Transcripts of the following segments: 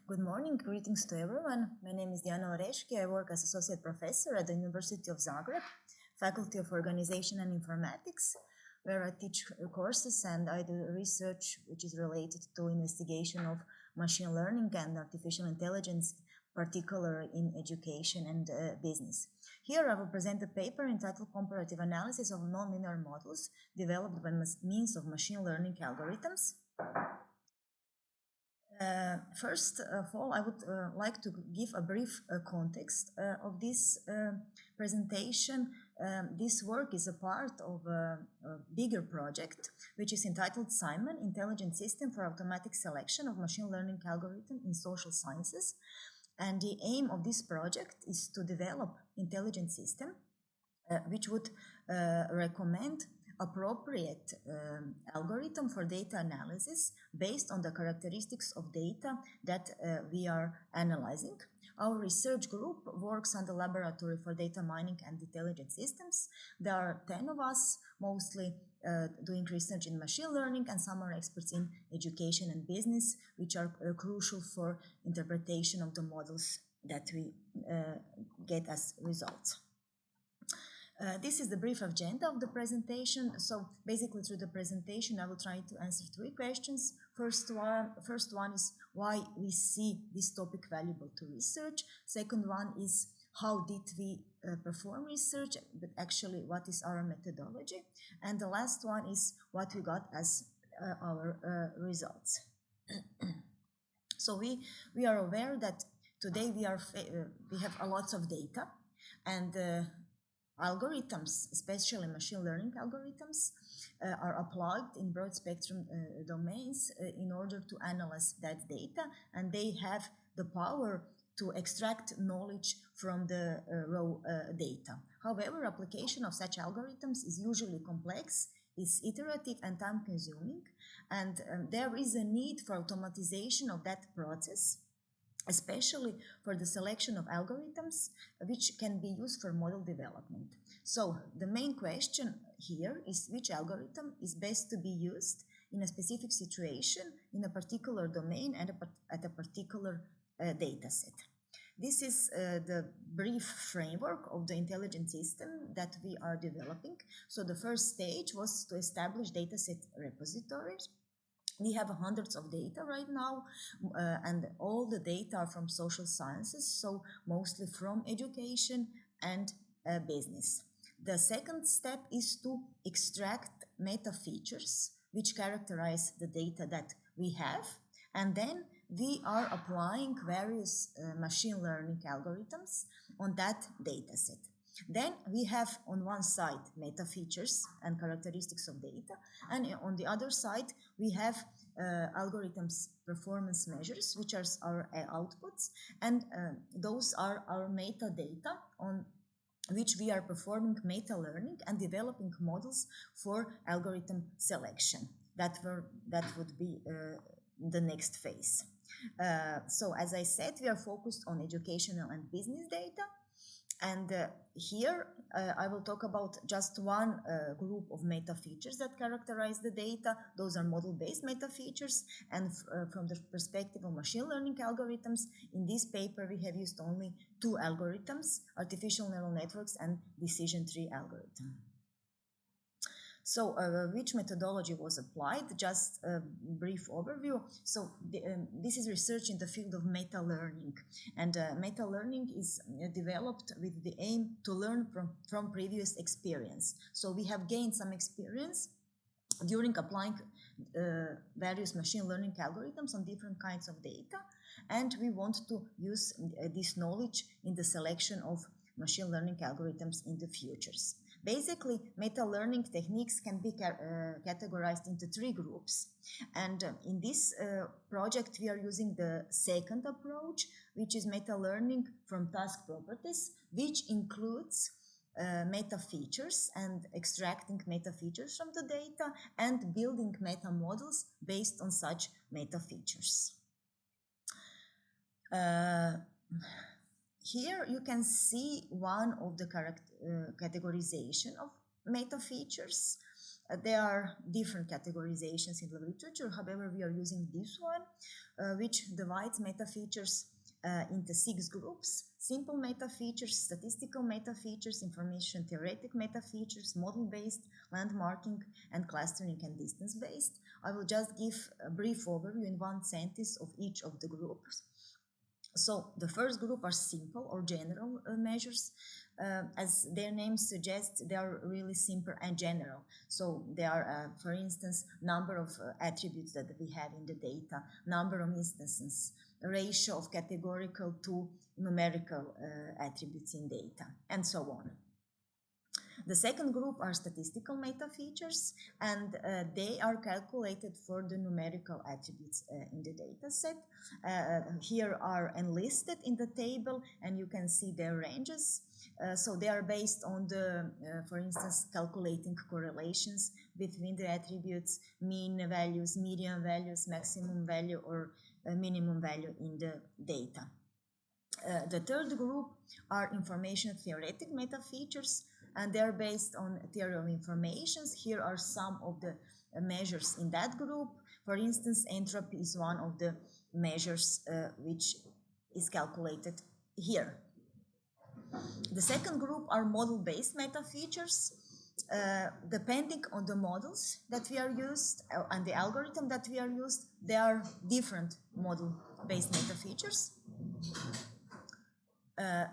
Good morning, greetings to everyone. My name is Dijana Oreski. I work as Associate Professor at the University of Zagreb, Faculty of Organization and Informatics, where I teach courses and I do research which is related to investigation of machine learning and artificial intelligence, particularly in education and business. Here I will present a paper entitled Comparative Analysis of Nonlinear Models Developed by Means of Machine Learning Algorithms. First of all, I would like to give a brief context of this presentation. This work is a part of a bigger project, which is entitled SIMON, Intelligent System for Automatic Selection of Machine Learning Algorithm in Social Sciences. And the aim of this project is to develop intelligent system which would recommend appropriate algorithm for data analysis based on the characteristics of data that we are analyzing. Our research group works on the Laboratory for Data Mining and Intelligent Systems. There are 10 of us, mostly doing research in machine learning, and some are experts in education and business, which are crucial for interpretation of the models that we get as results. This is the brief agenda of the presentation. So basically through the presentation, I will try to answer three questions. First one is why we see this topic valuable to research. Second one is how did we perform research, but actually what is our methodology. And the last one is what we got as our results. So we are aware that today we have a lot of data, and algorithms, especially machine learning algorithms, are applied in broad spectrum domains in order to analyze that data, and they have the power to extract knowledge from the raw data. However, application of such algorithms is usually complex, is iterative and time-consuming, and there is a need for automatization of that process, especially for the selection of algorithms which can be used for model development. So the main question here is which algorithm is best to be used in a specific situation, in a particular domain, and at a particular data set. This is the brief framework of the intelligent system that we are developing. So the first stage was to establish dataset repositories. We have hundreds of data right now, and all the data are from social sciences, so mostly from education and business. The second step is to extract meta features which characterize the data that we have, and then we are applying various machine learning algorithms on that data set. Then we have on one side meta features and characteristics of data, and on the other side we have algorithms performance measures, which are our outputs, and those are our metadata on which we are performing meta learning and developing models for algorithm selection. That would be the next phase. So as I said, we are focused on educational and business data. And here I will talk about just one group of meta features that characterize the data. Those are model-based meta features. And from the perspective of machine learning algorithms, in this paper we have used only two algorithms, artificial neural networks and decision tree algorithm. So which methodology was applied? Just a brief overview. So this is research in the field of meta-learning. And meta-learning is developed with the aim to learn from previous experience. So we have gained some experience during applying various machine learning algorithms on different kinds of data. And we want to use this knowledge in the selection of machine learning algorithms in the futures. Basically, meta-learning techniques can be categorized into three groups. And in this project, we are using the second approach, which is meta-learning from task properties, which includes meta features and extracting meta features from the data and building meta models based on such meta features. Here you can see one of the categorization of meta features. There are different categorizations in the literature. However, we are using this one, which divides meta features into 6 groups: simple meta features, statistical meta features, information theoretic meta features, model-based, landmarking, and clustering and distance-based. I will just give a brief overview in one sentence of each of the groups. So the first group are simple or general measures. As their name suggests, they are really simple and general. So they are, for instance, number of attributes that we have in the data, number of instances, ratio of categorical to numerical attributes in data, and so on. The second group are statistical meta features, and they are calculated for the numerical attributes in the data set. Here are enlisted in the table, and you can see their ranges. So they are based on the, for instance, calculating correlations between the attributes, mean values, median values, maximum value, or minimum value in the data. The third group are information theoretic meta features, and they're based on theory of informations. Here are some of the measures in that group. For instance, entropy is one of the measures which is calculated here. The second group are model-based meta features. Depending on the models that we are used and the algorithm that we are used, there are different model-based meta features.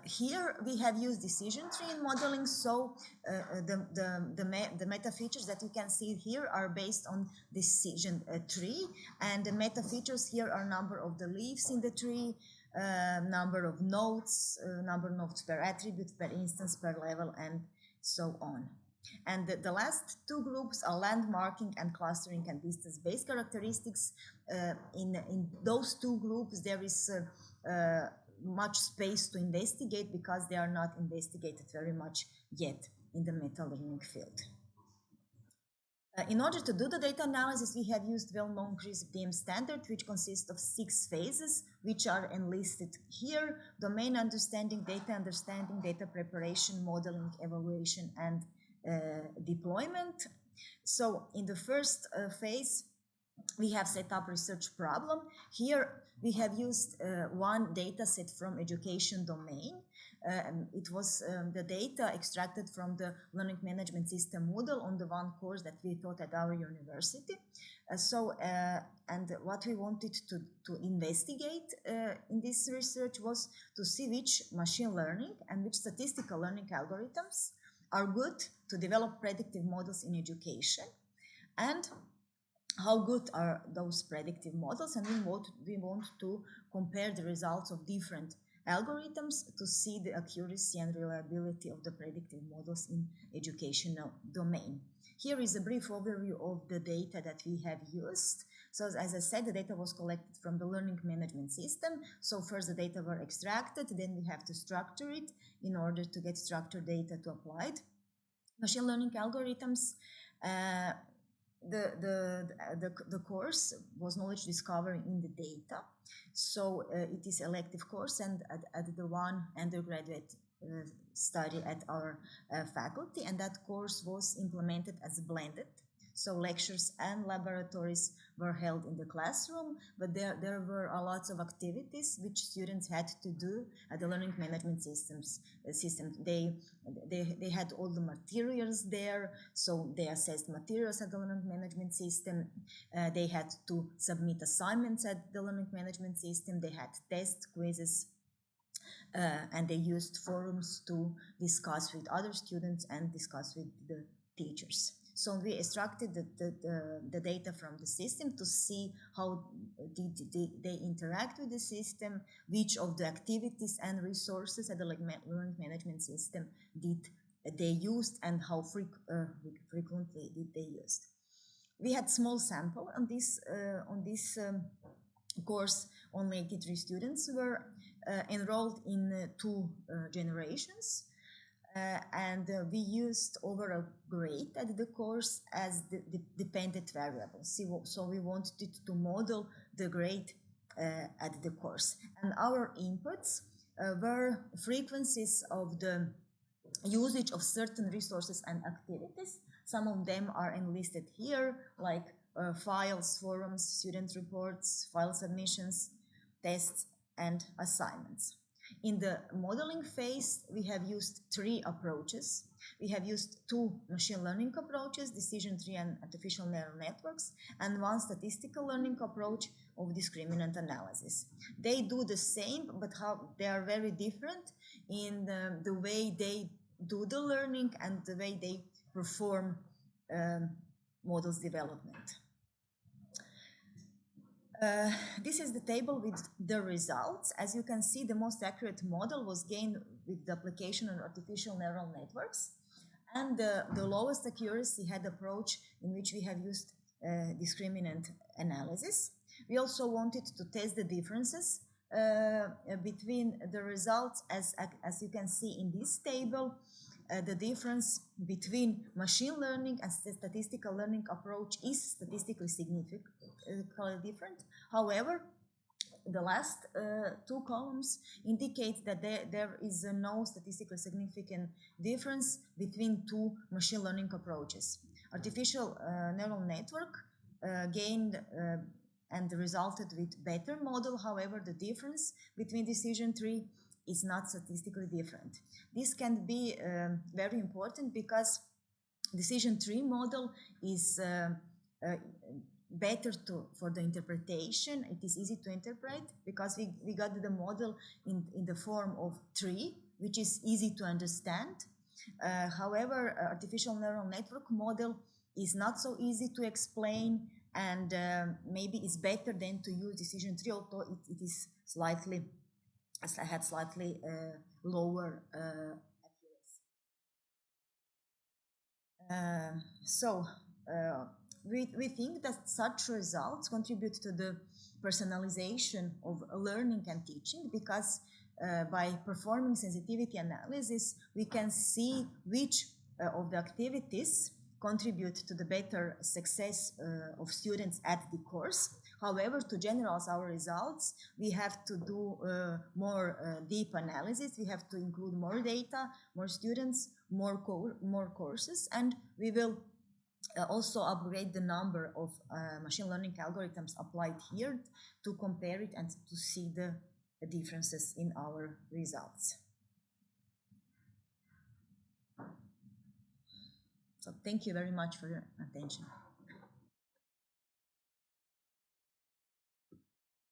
Here we have used decision tree in modeling, so the meta features that you can see here are based on decision tree, and the meta features here are number of the leaves in the tree, number of nodes, number of nodes per attribute, per instance, per level, and so on. And the last two groups are landmarking and clustering and distance-based characteristics. In those two groups, there is much space to investigate because they are not investigated very much yet in the meta-learning field. In order to do the data analysis, we have used well-known CRISP-DM standard, which consists of 6 phases, which are enlisted here: domain understanding, data preparation, modeling, evaluation, and deployment. So in the first phase, we have set up research problem. Here we have used one data set from education domain. It was the data extracted from the learning management system Moodle on the one course that we taught at our university. And what we wanted to investigate in this research was to see which machine learning and which statistical learning algorithms are good to develop predictive models in education, and how good are those predictive models, and we want to compare the results of different algorithms to see the accuracy and reliability of the predictive models in educational domain. Here is a brief overview of the data that we have used. So as I said, the data was collected from the learning management system. So first the data were extracted, then we have to structure it in order to get structured data to applied machine learning algorithms. The course was knowledge discovery in the data. So it is elective course, and at the one undergraduate study at our faculty, and that course was implemented as blended. So lectures and laboratories were held in the classroom, but there were a lot of activities which students had to do at the learning management system. They had all the materials there, so they assessed materials at the learning management system. They had to submit assignments at the learning management system. They had tests, quizzes, and they used forums to discuss with other students and discuss with the teachers. So we extracted the data from the system to see how did they interact with the system, which of the activities and resources at the learning management system did they used, and how frequently did they use. We had small sample on this course. Only 83 students were enrolled in 2 generations. And we used overall grade at the course as the dependent variable. So we wanted to model the grade at the course. And our inputs were frequencies of the usage of certain resources and activities. Some of them are enlisted here, like files, forums, student reports, file submissions, tests, and assignments. In the modeling phase, we have used 3 approaches. We have used 2 machine learning approaches, decision tree and artificial neural networks, and 1 statistical learning approach of discriminant analysis. They do the same, but how they are very different in the way they do the learning and the way they perform models development. This is the table with the results. As you can see, the most accurate model was gained with the application of artificial neural networks, and the lowest accuracy had approach in which we have used discriminant analysis. We also wanted to test the differences between the results. As you can see in this table, the difference between machine learning and statistical learning approach is statistically significantly different. However, the last 2 columns indicate that there is no statistically significant difference between 2 machine learning approaches. Artificial neural network gained and resulted with better model. However, the difference between decision tree is not statistically different. This can be very important because decision tree model is better for the interpretation. It is easy to interpret because we got the model in the form of tree, which is easy to understand. However, artificial neural network model is not so easy to explain, and maybe it's better than to use decision tree, although it is slightly lower accuracy. We think that such results contribute to the personalization of learning and teaching, because by performing sensitivity analysis, we can see which of the activities contribute to the better success of students at the course. However, to generalize our results, we have to do more deep analysis. We have to include more data, more students, more courses, and we will also upgrade the number of machine learning algorithms applied here to compare it and to see the differences in our results. So thank you very much for your attention.